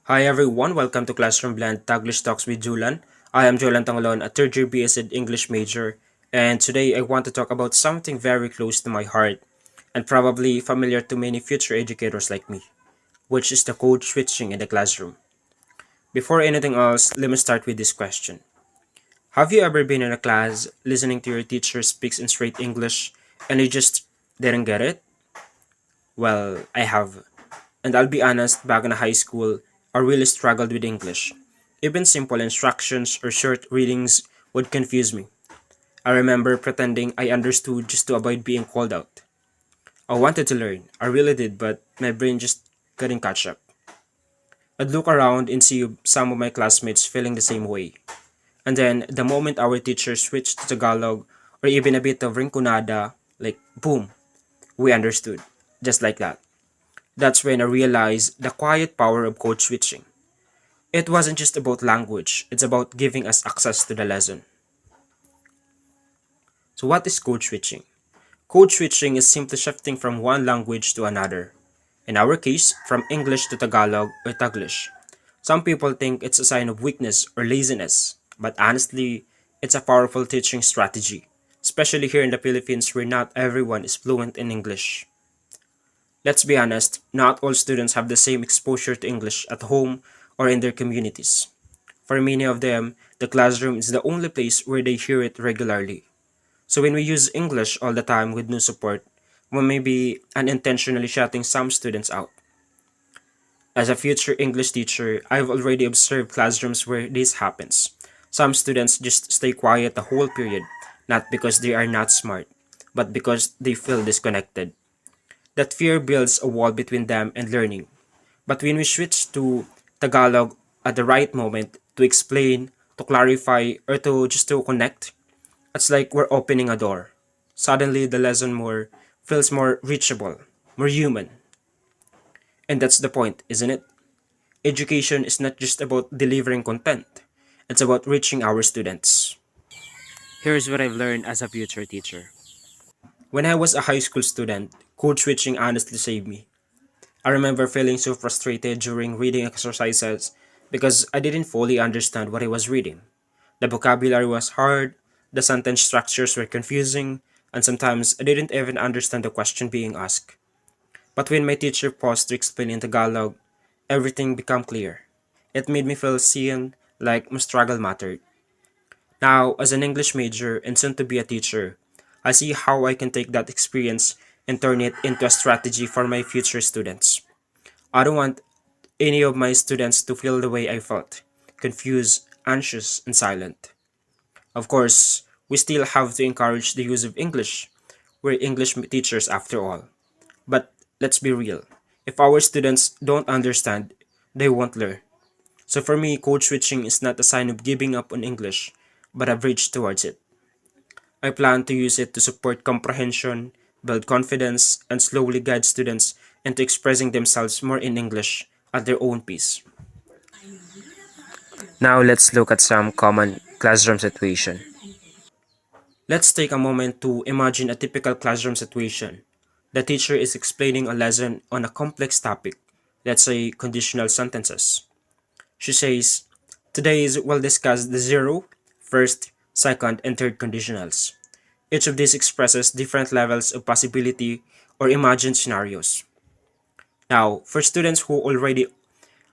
Hi everyone, welcome to Classroom Blend Taglish Talks with Julan. I am Julan Tangalon, a third year BSc English major, and today I want to talk about something very close to my heart and probably familiar to many future educators like me, which is the code switching in the classroom. Before anything else, let me start with this question. Have you ever been in a class listening to your teacher speaks in straight English and you just didn't get it? Well, I have. And I'll be honest, back in high school, I really struggled with English. Even simple instructions or short readings would confuse me. I remember pretending I understood just to avoid being called out. I wanted to learn, I really did, but my brain just couldn't catch up. I'd look around and see some of my classmates feeling the same way. And then, the moment our teacher switched to Tagalog or even a bit of Rinconada, like boom, we understood. Just like that. That's when I realized the quiet power of code switching. It wasn't just about language, it's about giving us access to the lesson. So, what is code switching? Code switching is simply shifting from one language to another. In our case, from English to Tagalog or Taglish. Some people think it's a sign of weakness or laziness, but honestly, it's a powerful teaching strategy, especially here in the Philippines where not everyone is fluent in English. Let's be honest, not all students have the same exposure to English at home or in their communities. For many of them, the classroom is the only place where they hear it regularly. So when we use English all the time with no support, we may be unintentionally shutting some students out. As a future English teacher, I've already observed classrooms where this happens. Some students just stay quiet the whole period, not because they are not smart, but because they feel disconnected. That fear builds a wall between them and learning. But when we switch to Tagalog at the right moment to explain, to clarify, or to connect, it's like we're opening a door. Suddenly the lesson more feels more reachable, more human. And that's the point, isn't it? Education is not just about delivering content. It's about reaching our students. Here's what I've learned as a future teacher. When I was a high school student, code switching honestly saved me. I remember feeling so frustrated during reading exercises because I didn't fully understand what I was reading. The vocabulary was hard, the sentence structures were confusing, and sometimes I didn't even understand the question being asked. But when my teacher paused to explain in Tagalog, everything became clear. It made me feel seen, like my struggle mattered. Now, as an English major and soon to be a teacher, I see how I can take that experience and turn it into a strategy for my future students. I don't want any of my students to feel the way I felt confused, anxious, and silent. Of course, we still have to encourage the use of English. We're English teachers after all. But let's be real. If our students don't understand, they won't learn. So for me, code switching is not a sign of giving up on English, but a bridge towards it. I plan to use it to support comprehension, build confidence, and slowly guide students into expressing themselves more in English at their own pace. Now let's look at some common classroom situation. Let's take a moment to imagine a typical classroom situation. The teacher is explaining a lesson on a complex topic, let's say conditional sentences. She says, today we'll discuss the zero, first, second, and third conditionals. Each of these expresses different levels of possibility or imagined scenarios. Now, for students who are already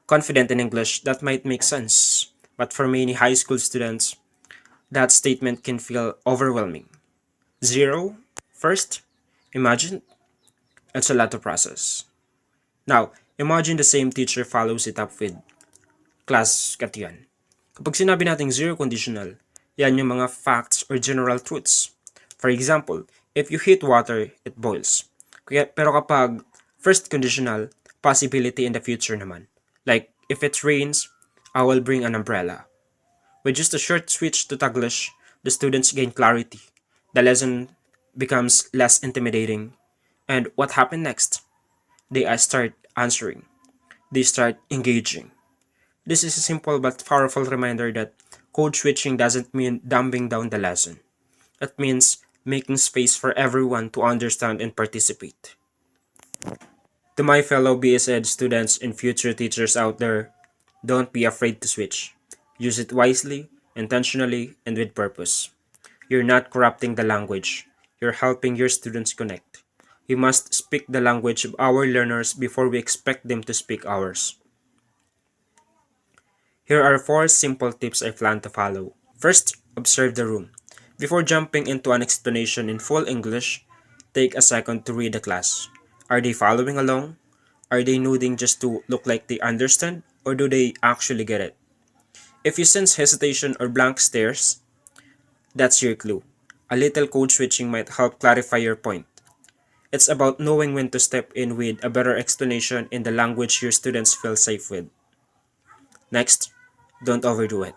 confident in English, that might make sense. But for many high school students, that statement can feel overwhelming. Zero, first, imagine, it's a lot to process. Now, imagine the same teacher follows it up with class kat yan. Kapag sinabi nating zero conditional, yan yung mga facts or general truths. For example, if you heat water, it boils. Pero kapag first conditional, possibility in the future naman. Like, if it rains, I will bring an umbrella. With just a short switch to Taglish, the students gain clarity. The lesson becomes less intimidating. And what happened next? They start answering. They start engaging. This is a simple but powerful reminder that code switching doesn't mean dumbing down the lesson. It means making space for everyone to understand and participate. To my fellow BSED students and future teachers out there, Don't be afraid to switch. Use it wisely, intentionally, and with purpose. You're not corrupting the language. You're helping your students connect. We must speak the language of our learners before we expect them to speak ours. Here are 4 simple tips I plan to follow. First, observe the room. Before jumping into an explanation in full English, take a second to read the class. Are they following along? Are they nodding just to look like they understand? Or do they actually get it? If you sense hesitation or blank stares, that's your clue. A little code switching might help clarify your point. It's about knowing when to step in with a better explanation in the language your students feel safe with. Next, don't overdo it.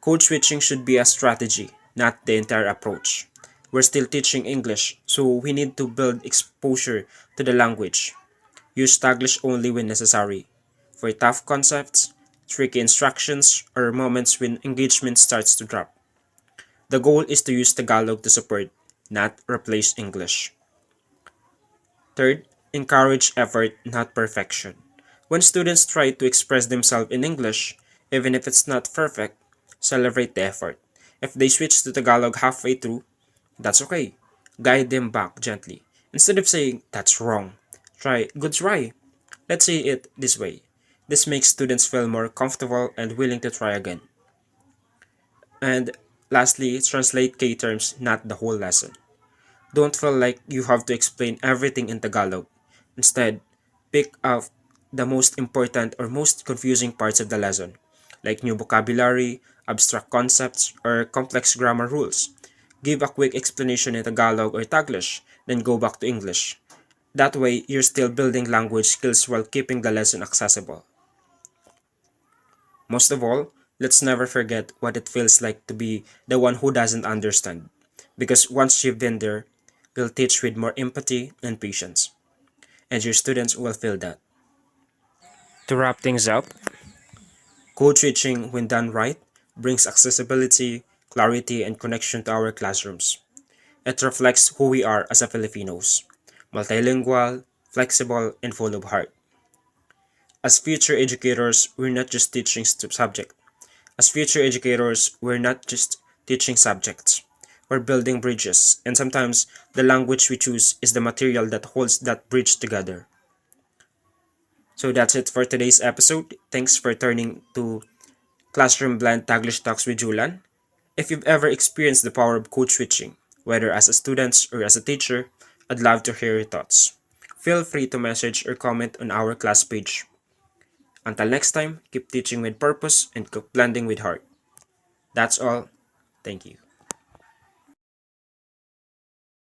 Code switching should be a strategy, not the entire approach. We're still teaching English, so we need to build exposure to the language. Use Taglish only when necessary. For tough concepts, tricky instructions, or moments when engagement starts to drop. The goal is to use Tagalog to support, not replace English. Third, encourage effort, not perfection. When students try to express themselves in English, even if it's not perfect, celebrate the effort. If they switch to Tagalog halfway through, that's okay. Guide them back gently. Instead of saying, that's wrong, try, good try. Let's say it this way. This makes students feel more comfortable and willing to try again. And lastly, translate key terms, not the whole lesson. Don't feel like you have to explain everything in Tagalog. Instead, pick out the most important or most confusing parts of the lesson, like new vocabulary, abstract concepts, or complex grammar rules. Give a quick explanation in Tagalog or Taglish, then go back to English. That way, you're still building language skills while keeping the lesson accessible. Most of all, let's never forget what it feels like to be the one who doesn't understand. Because once you've been there, you'll teach with more empathy and patience. And your students will feel that. To wrap things up, code switching, when done right, brings accessibility, clarity, and connection to our classrooms. It reflects who we are as a Filipinos, multilingual, flexible, and full of heart. As future educators, we're not just teaching subject. As future educators, we're not just teaching subjects. We're building bridges, and sometimes the language we choose is the material that holds that bridge together. So that's it for today's episode. Thanks for turning to Classroom Blend Taglish Talks with Julan. If you've ever experienced the power of code switching, whether as a student or as a teacher, I'd love to hear your thoughts. Feel free to message or comment on our class page. Until next time, keep teaching with purpose and keep blending with heart. That's all. Thank you.